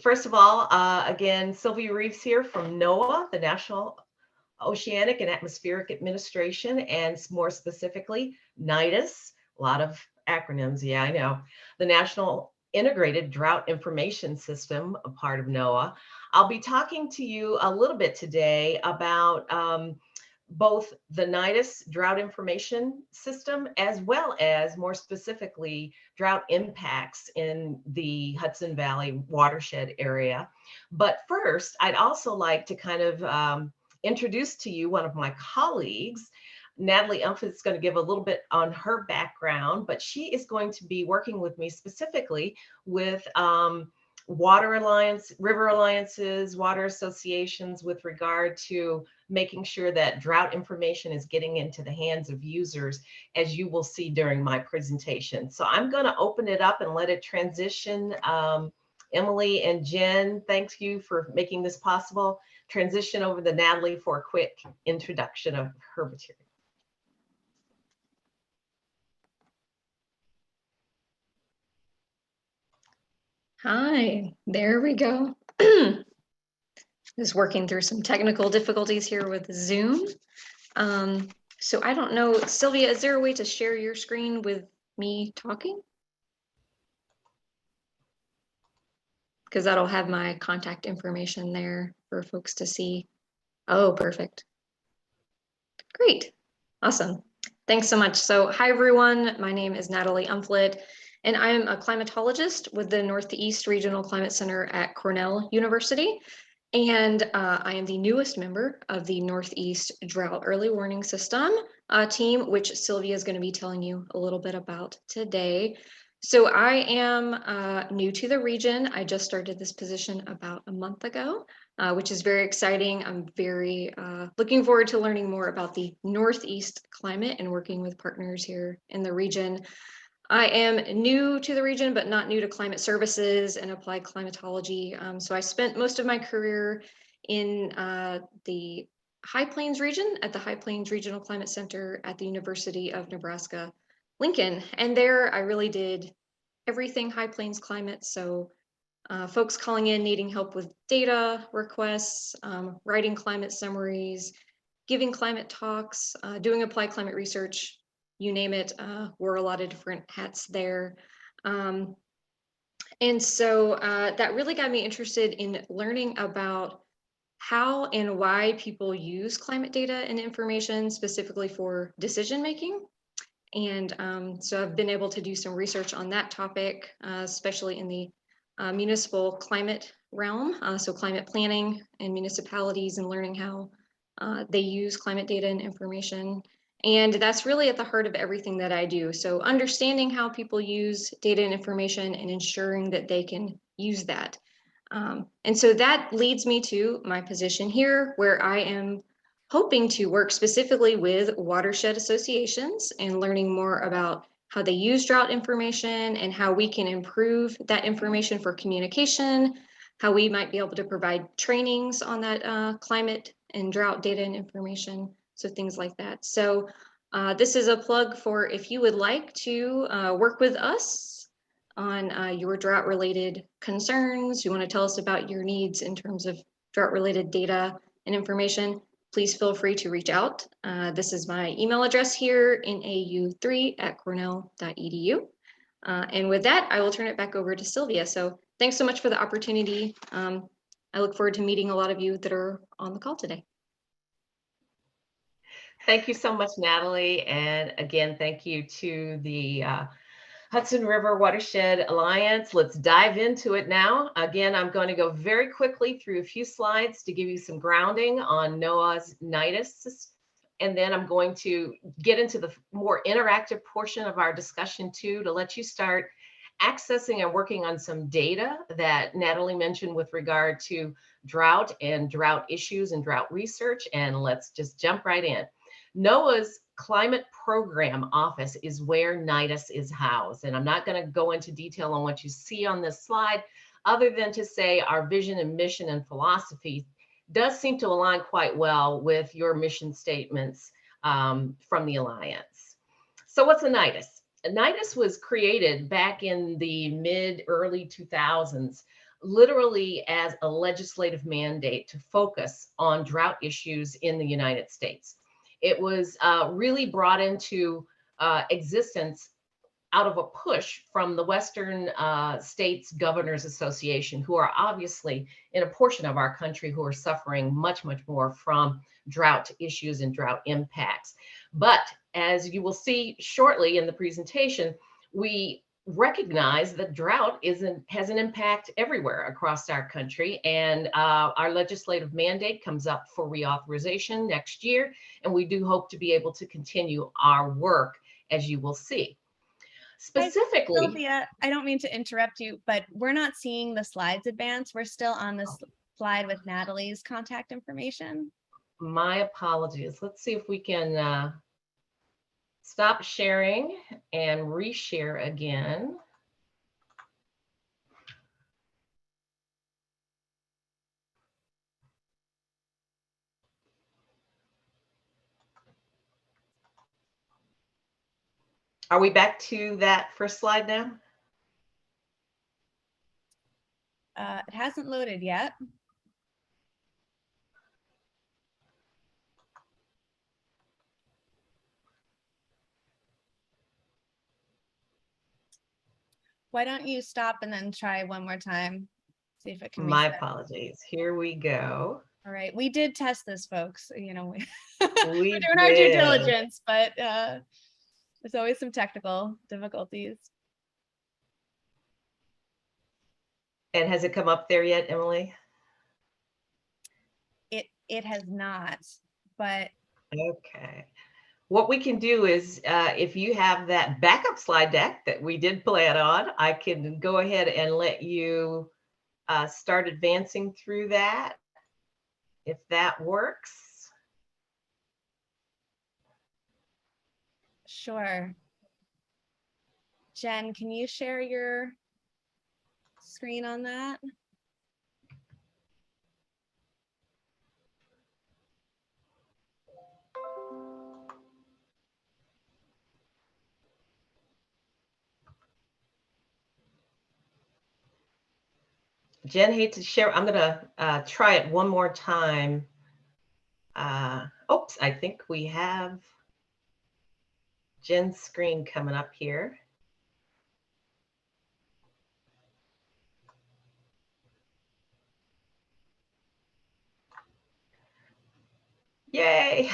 First of all, again, Sylvia Reeves here from NOAA, the National Oceanic and Atmospheric Administration, and more specifically, NIDIS. A lot of acronyms, yeah, I know. The National Integrated Drought Information System, a part of NOAA. I'll be talking to you a little bit today about both the NIDIS drought information system, as well as more specifically drought impacts in the Hudson Valley watershed area. But first, I'd also like to kind of introduce to you one of my colleagues. Natalie Umfeld is going to give a little bit on her background, but she is going to be working with me specifically with water alliance, river alliances, water associations with regard to making sure that drought information is getting into the hands of users, as you will see during my presentation. So I'm going to open it up and let it transition. Emily and Jen, thank you for making this possible. Transition over to Natalie for a quick introduction of her material. Hi, there we go. Just working through some technical difficulties here with Zoom. So I don't know, Sylvia, is there a way to share your screen with me talking? Because that'll have my contact information there for folks to see. Oh, perfect. Great, awesome. Thanks so much. So hi, everyone. My name is Natalie Umfeld, and I am a climatologist with the Northeast Regional Climate Center at Cornell University. And I am the newest member of the Northeast Drought Early Warning System team, which Sylvia is going to be telling you a little bit about today. So I am new to the region. I just started this position about a month ago, which is very exciting. I'm very looking forward to learning more about the Northeast climate and working with partners here in the region. I am new to the region, but not new to climate services and applied climatology. So I spent most of my career in the High Plains region at the High Plains Regional Climate Center at the University of Nebraska, Lincoln. And there I really did everything High Plains climate. So folks calling in needing help with data requests, writing climate summaries, giving climate talks, doing applied climate research, you name it, wore a lot of different hats there. And so that really got me interested in learning about how and why people use climate data and information specifically for decision making. And so I've been able to do some research on that topic, especially in the municipal climate realm. So climate planning and municipalities and learning how they use climate data and information. And that's really at the heart of everything that I do. So understanding how people use data and information and ensuring that they can use that. And so that leads me to my position here, where I am hoping to work specifically with watershed associations and learning more about how they use drought information and how we can improve that information for communication, how we might be able to provide trainings on that climate and drought data and information. So things like that. So this is a plug for if you would like to work with us on your drought related concerns, you want to tell us about your needs in terms of drought related data and information, please feel free to reach out. This is my email address here, nau3@cornell.edu. And with that, I will turn it back over to Sylvia. So thanks so much for the opportunity. I look forward to meeting a lot of you that are on the call today. Thank you so much, Natalie. And again, thank you to the Hudson River Watershed Alliance. Let's dive into it now. Again, I'm going to go very quickly through a few slides to give you some grounding on NOAA's NIDIS. And then I'm going to get into the more interactive portion of our discussion too, to let you start accessing and working on some data that Natalie mentioned with regard to drought and drought issues and drought research. And let's just jump right in. NOAA's Climate Program Office is where NIDIS is housed. And I'm not going to go into detail on what you see on this slide, other than to say our vision and mission and philosophy does seem to align quite well with your mission statements from the Alliance. So what's a NIDIS? A NIDIS was created back in the early 2000s literally as a legislative mandate to focus on drought issues in the United States. It was really brought into existence out of a push from the Western States Governors Association, who are obviously in a portion of our country who are suffering much, much more from drought issues and drought impacts. But as you will see shortly in the presentation, we recognize that drought has an impact everywhere across our country, and our legislative mandate comes up for reauthorization next year, and we do hope to be able to continue our work, as you will see. Specifically, Sylvia, I don't mean to interrupt you, but we're not seeing the slides advance. We're still on this slide with Natalie's contact information. my apologies. Let's see if we can stop sharing and reshare again. Are we back to that first slide now? It hasn't loaded yet. Why don't you stop and then try one more time? See if it can My reset. apologies. Here we go. All right, we did test this, folks. You know, We we're doing our due did. diligence, but there's always some technical difficulties. And has it come up there yet, Emily? It has not, but Okay. What we can do is, if you have that backup slide deck that we did plan on, I can go ahead and let you start advancing through that, if that works. sure. Jen, can you share your screen on that? Jen, hate to share. I'm gonna try it one more time. Oops, I think we have Jen's screen coming up here. Yay.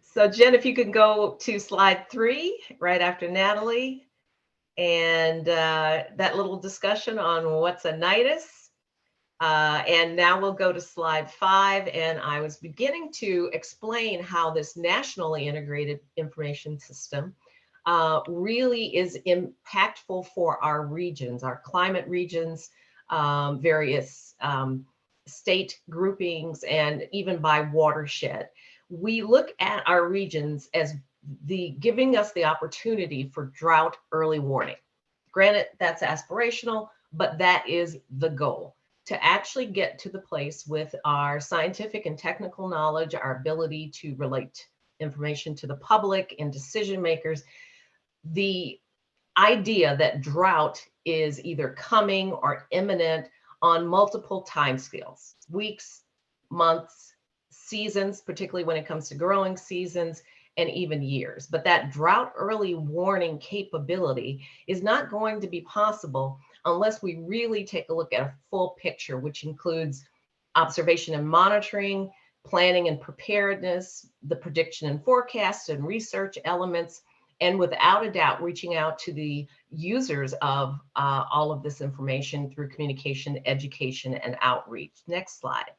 So Jen, if you could go to slide 3 right after Natalie, and that little discussion on what's a NIDIS. And now we'll go to slide 5. And I was beginning to explain how this nationally integrated information system really is impactful for our regions, our climate regions, various state groupings, and even by watershed. We look at our regions as giving us the opportunity for drought early warning. Granted, that's aspirational, but that is the goal, to actually get to the place with our scientific and technical knowledge, our ability to relate information to the public and decision makers. The idea that drought is either coming or imminent on multiple timescales, weeks, months, seasons, particularly when it comes to growing seasons, and even years. But that drought early warning capability is not going to be possible unless we really take a look at a full picture, which includes observation and monitoring, planning and preparedness, the prediction and forecast and research elements, and without a doubt, reaching out to the users of all of this information through communication, education, and outreach. Next slide.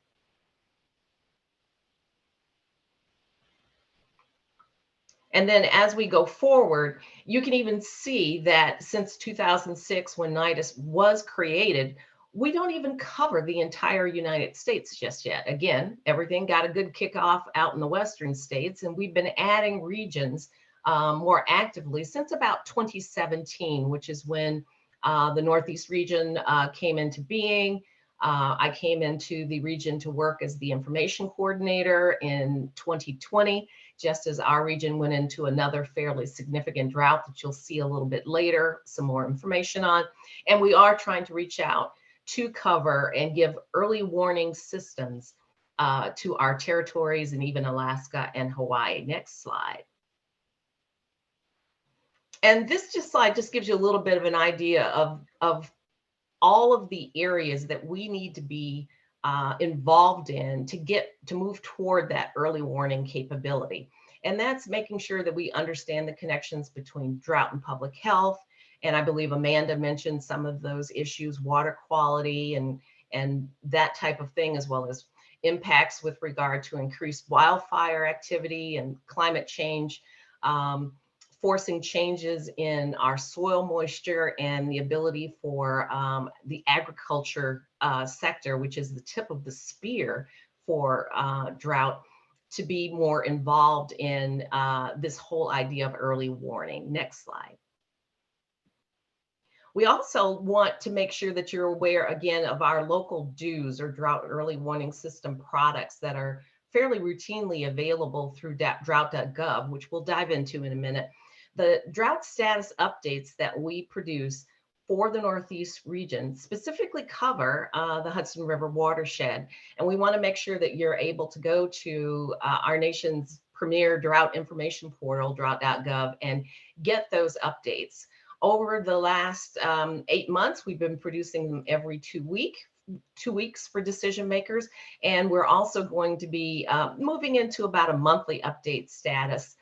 And then as we go forward, you can even see that since 2006, when NIDIS was created, we don't even cover the entire United States just yet. Again, everything got a good kickoff out in the Western states, and we've been adding regions more actively since about 2017, which is when the Northeast region came into being. I came into the region to work as the information coordinator in 2020. just as our region went into another fairly significant drought that you'll see a little bit later, some more information on. And we are trying to reach out to cover and give early warning systems to our territories and even Alaska and Hawaii. Next slide. And this slide just gives you a little bit of an idea of all of the areas that we need to be involved in to move toward that early warning capability. And that's making sure that we understand the connections between drought and public health. And I believe Amanda mentioned some of those issues, water quality and that type of thing, as well as impacts with regard to increased wildfire activity and climate change, forcing changes in our soil moisture and the ability for the agriculture sector, which is the tip of the spear for drought, to be more involved in this whole idea of early warning. Next slide. We also want to make sure that you're aware, again, of our local DEWs, or drought early warning system products, that are fairly routinely available through drought.gov, which we'll dive into in a minute. The drought status updates that we produce for the Northeast region specifically cover the Hudson River watershed. And we want to make sure that you're able to go to our nation's premier drought information portal, drought.gov, and get those updates. Over the last 8 months, we've been producing them every 2 weeks for decision makers. And we're also going to be moving into about a monthly update status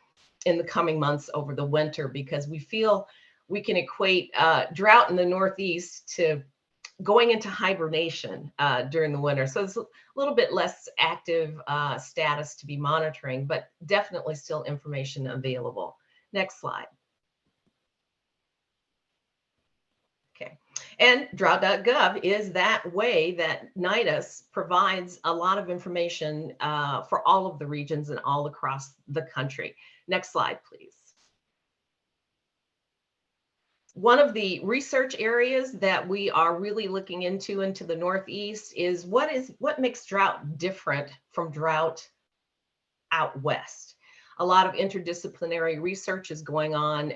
in the coming months over the winter, because we feel we can equate drought in the Northeast to going into hibernation during the winter. So it's a little bit less active status to be monitoring, but definitely still information available. Next slide. Okay, and drought.gov is that way that NIDIS provides a lot of information for all of the regions and all across the country. Next slide, please. One of the research areas that we are really looking into the Northeast is what makes drought different from drought out west. A lot of interdisciplinary research is going on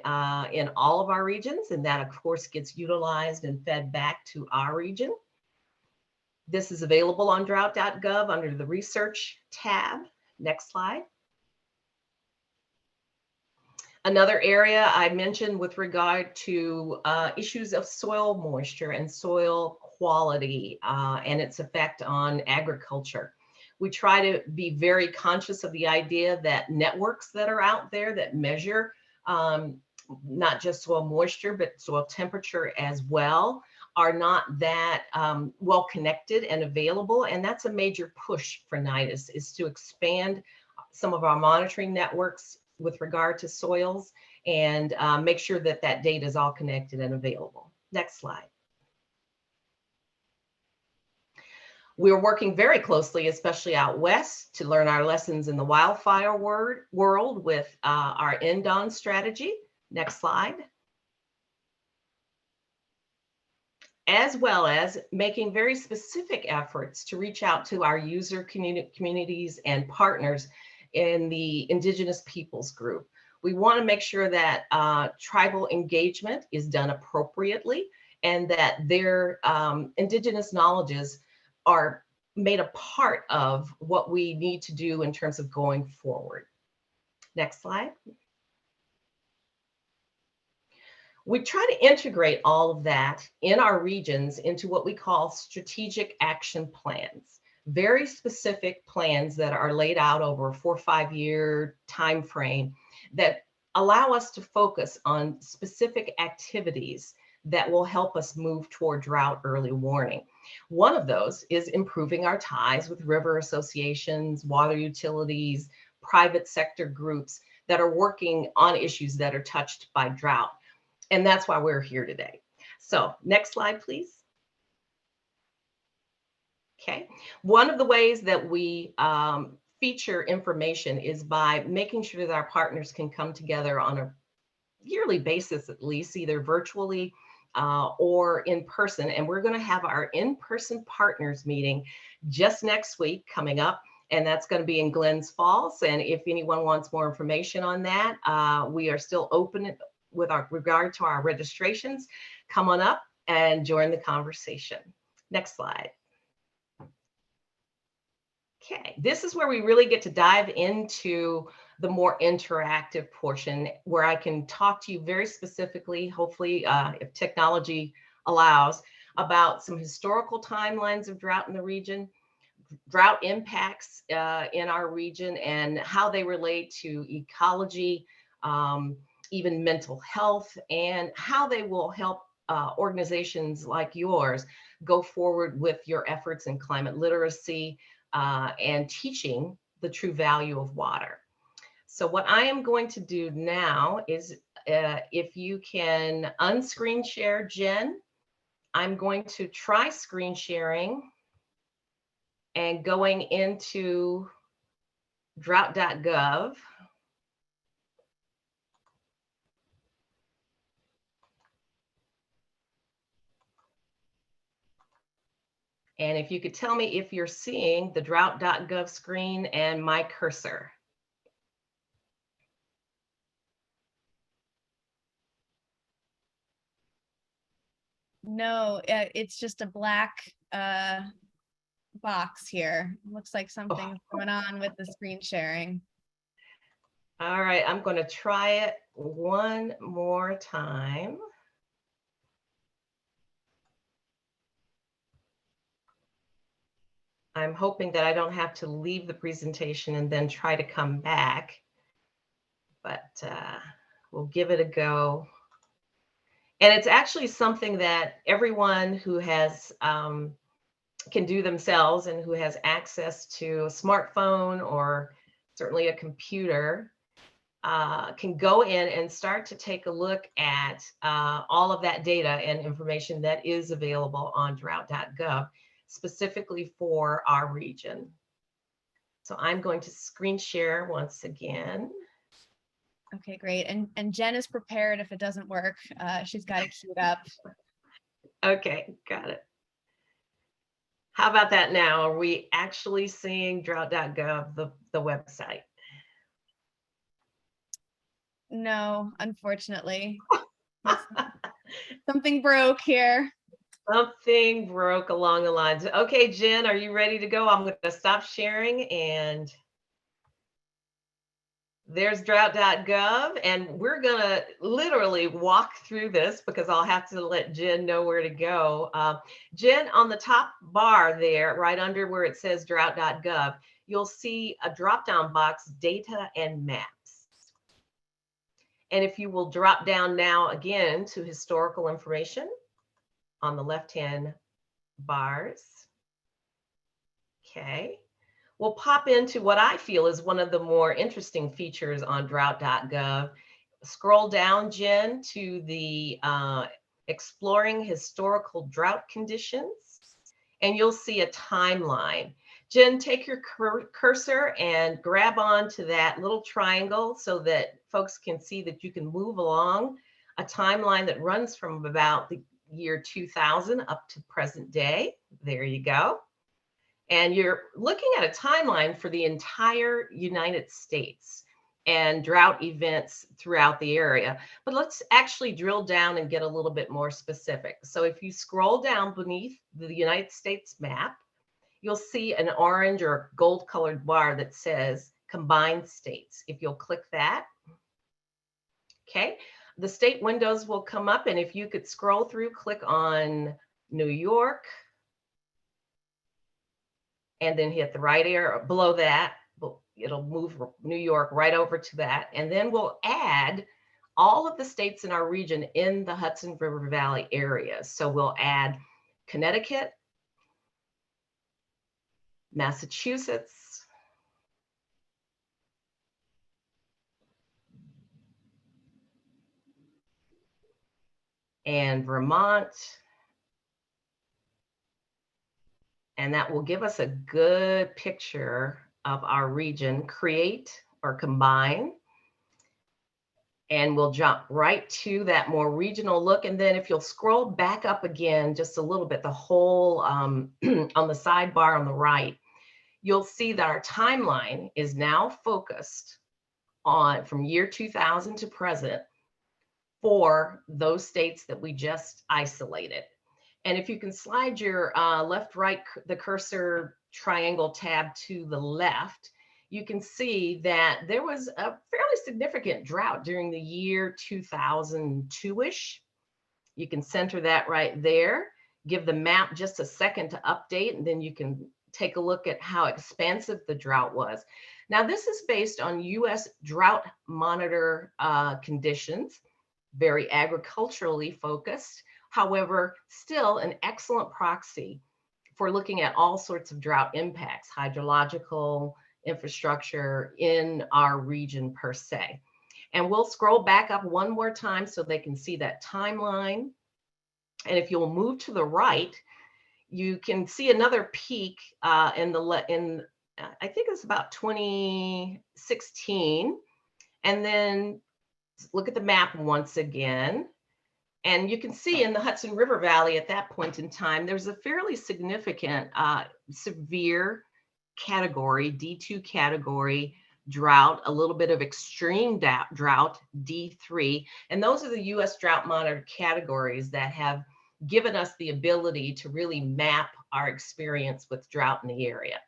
in all of our regions, and that of course gets utilized and fed back to our region. This is available on drought.gov under the research tab. Next slide. Another area I mentioned with regard to issues of soil moisture and soil quality and its effect on agriculture. We try to be very conscious of the idea that networks that are out there that measure not just soil moisture, but soil temperature as well, are not that well connected and available. And that's a major push for NIDIS, is to expand some of our monitoring networks with regard to soils and make sure that that data is all connected and available. Next slide. We're working very closely, especially out west, to learn our lessons in the wildfire world with our NDON strategy. Next slide. As well as making very specific efforts to reach out to our user communities and partners in the Indigenous peoples group. We want to make sure that tribal engagement is done appropriately and that their Indigenous knowledges are made a part of what we need to do in terms of going forward. Next slide. We try to integrate all of that in our regions into what we call strategic action plans. Very specific plans that are laid out over a 4 or 5 year time frame that allow us to focus on specific activities that will help us move toward drought early warning. One of those is improving our ties with river associations, water utilities, private sector groups that are working on issues that are touched by drought. And that's why we're here today. So next slide, please. Okay, one of the ways that we feature information is by making sure that our partners can come together on a yearly basis, at least, either virtually or in person. And we're going to have our in-person partners meeting just next week coming up and that's going to be in Glens Falls. And if anyone wants more information on that, we are still open with regard to our registrations. Come on up and join the conversation. Next slide. Okay, this is where we really get to dive into the more interactive portion, where I can talk to you very specifically, hopefully, if technology allows, about some historical timelines of drought in the region, drought impacts in our region, and how they relate to ecology, even mental health, and how they will help organizations like yours go forward with your efforts in climate literacy and teaching the true value of water. So what I am going to do now is, if you can unscreen share, Jen, I'm going to try screen sharing and going into drought.gov. And if you could tell me if you're seeing the drought.gov screen and my cursor. No, it's just a black box here. Looks like something's going on with the screen sharing. All right, I'm going to try it one more time. I'm hoping that I don't have to leave the presentation and then try to come back, but we'll give it a go. And it's actually something that everyone who has can do themselves, and who has access to a smartphone or certainly a computer can go in and start to take a look at all of that data and information that is available on drought.gov, specifically for our region. So I'm going to screen share once again. Okay, great. And Jen is prepared if it doesn't work. She's got it queued up. Okay, got it. How about that now? Are we actually seeing drought.gov, the website? No, unfortunately. Something broke here. Something broke along the lines. Okay, Jen, are you ready to go? I'm going to stop sharing, and there's drought.gov, and we're going to literally walk through this because I'll have to let Jen know where to go. Jen, on the top bar there, right under where it says drought.gov, you'll see a drop-down box, data and maps. And if you will drop down now again to historical information on the left-hand bars. Okay. We'll pop into what I feel is one of the more interesting features on drought.gov. Scroll down, Jen, to the exploring historical drought conditions, and you'll see a timeline. Jen, take your cursor and grab onto that little triangle so that folks can see that you can move along a timeline that runs from about the year 2000 up to present day. There you go. And you're looking at a timeline for the entire United States and drought events throughout the area. But let's actually drill down and get a little bit more specific. So if you scroll down beneath the United States map, you'll see an orange or gold colored bar that says combined states. If you'll click that, okay, the state windows will come up, and if you could scroll through, click on New York, and then hit the right arrow below that. It'll move New York right over to that. And then we'll add all of the states in our region in the Hudson River Valley area. So we'll add Connecticut, Massachusetts, and Vermont. And that will give us a good picture of our region, create or combine. And we'll jump right to that more regional look. And then if you'll scroll back up again, just a little bit, the whole on the sidebar on the right, you'll see that our timeline is now focused on from year 2000 to present for those states that we just isolated. And if you can slide your left, right, the cursor triangle tab to the left, you can see that there was a fairly significant drought during the year 2002-ish. You can center that right there. Give the map just a second to update, and then you can take a look at how expansive the drought was. Now, this is based on US drought monitor conditions, very agriculturally focused. However, still an excellent proxy for looking at all sorts of drought impacts, hydrological, infrastructure in our region per se. And we'll scroll back up one more time so they can see that timeline. And if you'll move to the right, you can see another peak I think it's about 2016. And then look at the map once again. And you can see in the Hudson River Valley at that point in time, there's a fairly significant severe category, D2 category drought, a little bit of extreme drought, D3. And those are the US drought monitor categories that have given us the ability to really map our experience with drought in the area.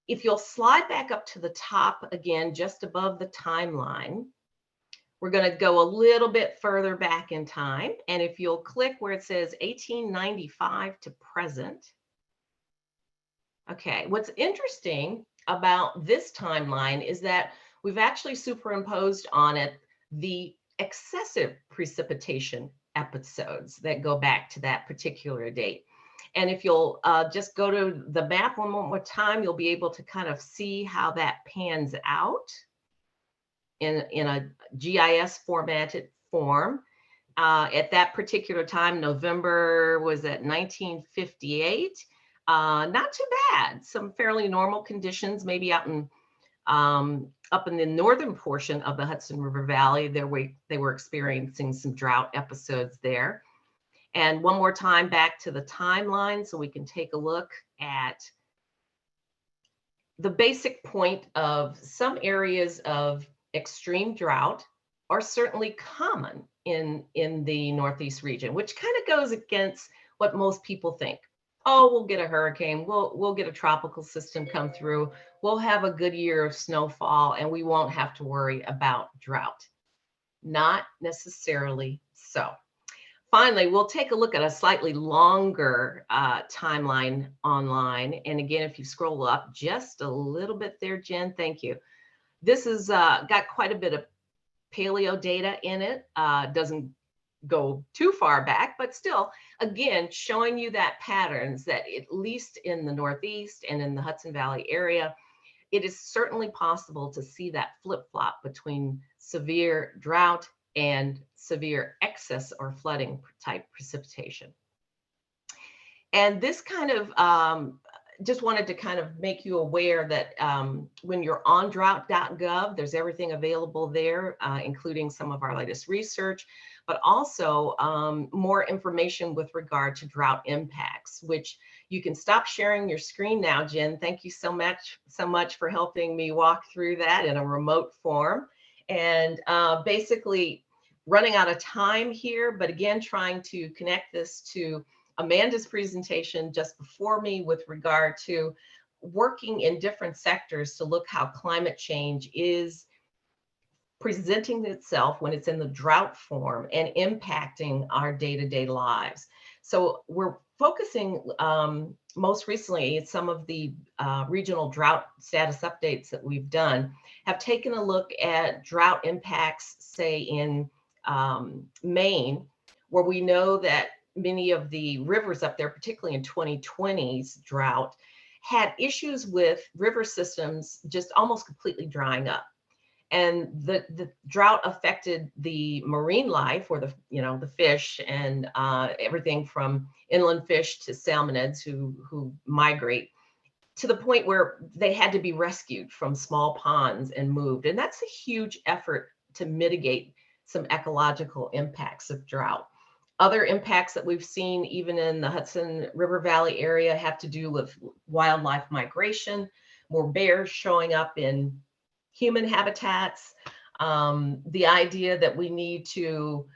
If you'll slide back up to the top again, just above the timeline, we're going to go a little bit further back in time. And if you'll click where it says 1895 to present. Okay, what's interesting about this timeline is that we've actually superimposed on it the excessive precipitation episodes that go back to that particular date. And if you'll just go to the map one more time, you'll be able to kind of see how that pans out in a GIS formatted form. At that particular time, November was at 1958. Not too bad. Some fairly normal conditions, maybe out in up in the northern portion of the Hudson River Valley. They were experiencing some drought episodes there. And one more time back to the timeline so we can take a look at the basic point of some areas of extreme drought are certainly common in the Northeast region, which kind of goes against what most people think. Oh, we'll get a hurricane, we'll get a tropical system come through, we'll have a good year of snowfall, and we won't have to worry about drought. Not necessarily so. Finally, we'll take a look at a slightly longer timeline online. And again, if you scroll up just a little bit there, Jen, thank you. This has got quite a bit of paleo data in it. Doesn't go too far back, but still, again, showing you that patterns that at least in the Northeast and in the Hudson Valley area, it is certainly possible to see that flip-flop between severe drought and severe excess or flooding type precipitation. And this kind of, just wanted to kind of make you aware that when you're on drought.gov, there's everything available there, including some of our latest research, but also more information with regard to drought impacts, which you can stop sharing your screen now, Jen. Thank you so much for helping me walk through that in a remote form. And basically running out of time here, but again, trying to connect this to Amanda's presentation just before me with regard to working in different sectors to look how climate change is presenting itself when it's in the drought form and impacting our day-to-day lives. So we're focusing most recently, some of the regional drought status updates that we've done have taken a look at drought impacts, say in Maine, where we know that many of the rivers up there, particularly in 2020's drought, had issues with river systems just almost completely drying up. And the drought affected the marine life, or the fish, and everything from inland fish to salmonids who migrate, to the point where they had to be rescued from small ponds and moved. And that's a huge effort to mitigate some ecological impacts of drought. Other impacts that we've seen even in the Hudson River Valley area have to do with wildlife migration. more bears showing up in human habitats. The idea that we need to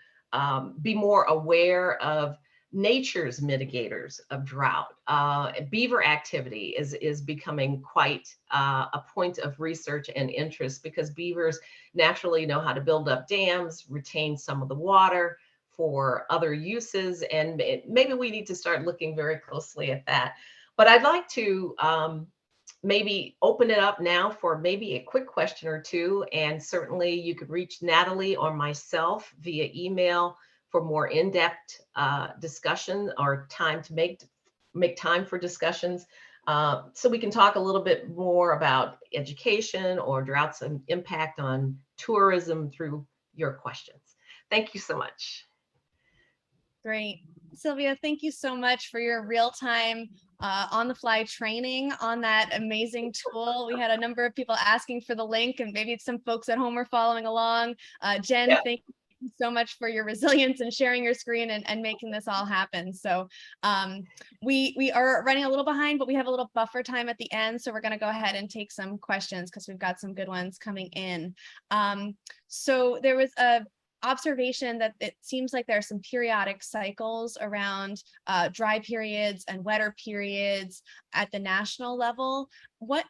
be more aware of nature's mitigators of drought. Beaver activity is becoming quite a point of research and interest, because beavers naturally know how to build up dams, retain some of the water for other uses, and maybe we need to start looking very closely at that. But I'd like to maybe open it up now for maybe a quick question or two, and certainly you could reach Natalie or myself via email for more in-depth discussion, or time to make time for discussions, so we can talk a little bit more about education or droughts and impact on tourism through your questions. Thank you so much. Great. Sylvia, thank you so much for your real-time on-the-fly training on that amazing tool. We had a number of people asking for the link, and maybe some folks at home are following along. Jen, Yeah. thank you so much for your resilience and sharing your screen and making this all happen. So we are running a little behind, but we have a little buffer time at the end. So we're going to go ahead and take some questions, because we've got some good ones coming in. So there was a observation that it seems like there are some periodic cycles around dry periods and wetter periods at the national level. What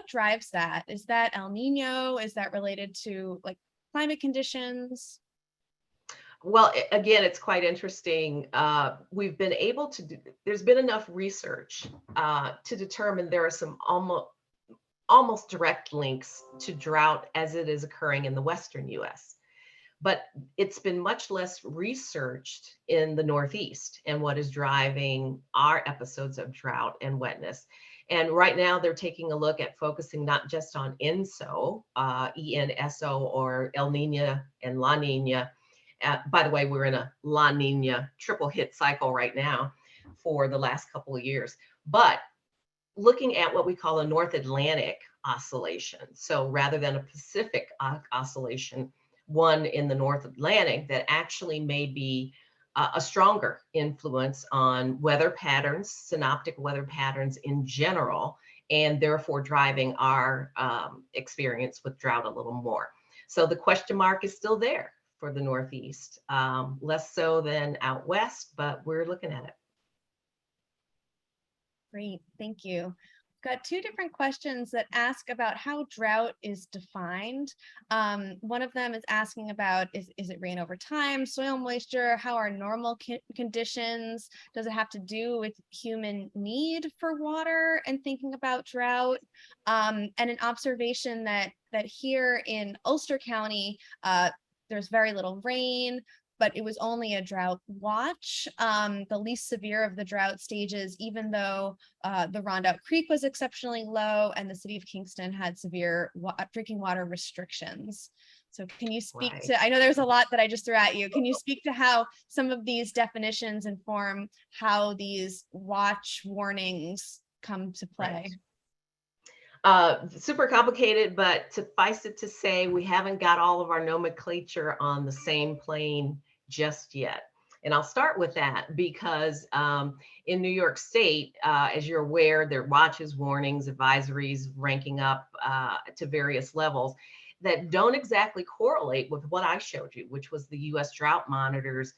drives that? Is that El Nino? Is that related to like climate conditions? Well, again, it's quite interesting. We've been able to there's been enough research to determine there are some almost direct links to drought as it is occurring in the Western US. But it's been much less researched in the Northeast and what is driving our episodes of drought and wetness. And right now they're taking a look at focusing not just on ENSO, ENSO, or El Nino and La Nina. By the way, we're in a La Nina triple hit cycle right now for the last couple of years. But looking at what we call a North Atlantic oscillation. So rather than a Pacific oscillation, one in the North Atlantic that actually may be a stronger influence on weather patterns, synoptic weather patterns in general, and therefore driving our experience with drought a little more. So the question mark is still there for the Northeast, less so than out West, but we're looking at it. Great, thank you. Got two different questions that ask about how drought is defined. One of them is asking about, is it rain over time, soil moisture, how are normal conditions? Does it have to do with human need for water and thinking about drought? And an observation that here in Ulster County, there's very little rain, but it was only a drought watch, the least severe of the drought stages, even though the Rondout Creek was exceptionally low and the city of Kingston had severe drinking water restrictions. So can you speak to, I know there's a lot that I just threw at you. Can you speak to how some of these definitions inform how these watch warnings come to play? Super complicated, but suffice it to say, we haven't got all of our nomenclature on the same plane just yet. And I'll start with that because in New York State, as you're aware, there are watches, warnings, advisories ranking up to various levels that don't exactly correlate with what I showed you, which was the US Drought Monitor's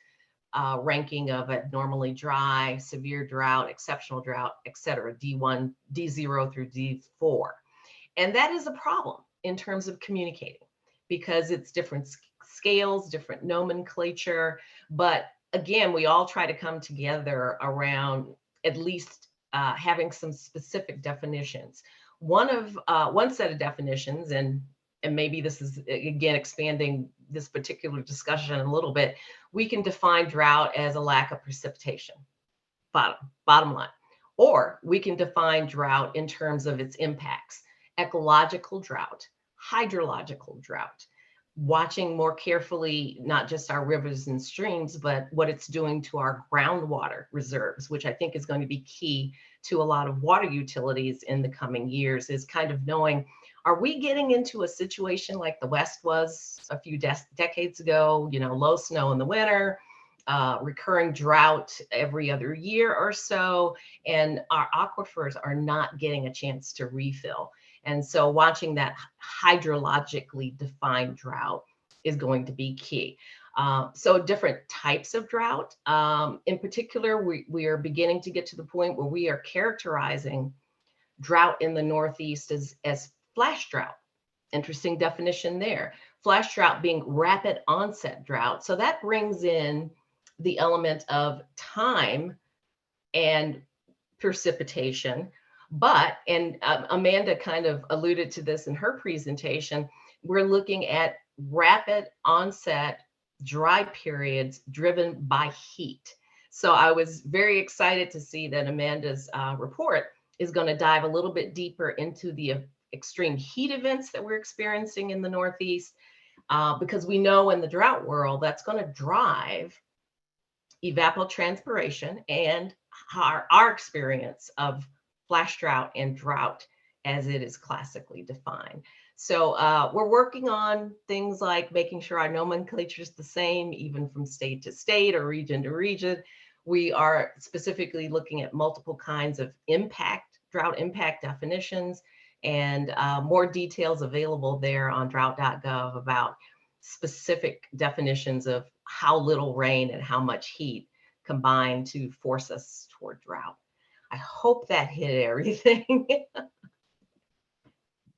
ranking of abnormally dry, severe drought, exceptional drought, et cetera, D1, D0 through D4. And that is a problem in terms of communicating because it's different scales, different nomenclature. But again, we all try to come together around at least having some specific definitions. One set of definitions, and maybe this is, again, expanding this particular discussion a little bit, we can define drought as a lack of precipitation, bottom line. Or we can define drought in terms of its impacts, ecological drought, hydrological drought, watching more carefully, not just our rivers and streams, but what it's doing to our groundwater reserves, which I think is going to be key to a lot of water utilities in the coming years, is kind of knowing, are we getting into a situation like the West was a few decades ago, you know, low snow in the winter, recurring drought every other year or so, and our aquifers are not getting a chance to refill. And so watching that hydrologically defined drought is going to be key. So different types of drought. In particular, we are beginning to get to the point where we are characterizing drought in the Northeast as flash drought. Interesting definition there. Flash drought being rapid onset drought. So that brings in the element of time and precipitation. But, and Amanda kind of alluded to this in her presentation, we're looking at rapid onset dry periods driven by heat. So I was very excited to see that Amanda's report is going to dive a little bit deeper into the extreme heat events that we're experiencing in the Northeast, because we know in the drought world, that's going to drive evapotranspiration and our experience of flash drought and drought as it is classically defined. So we're working on things like making sure our nomenclature is the same, even from state to state or region to region. We are specifically looking at multiple kinds of drought impact definitions, and more details available there on drought.gov about specific definitions of how little rain and how much heat combine to force us toward drought. I hope that hit everything.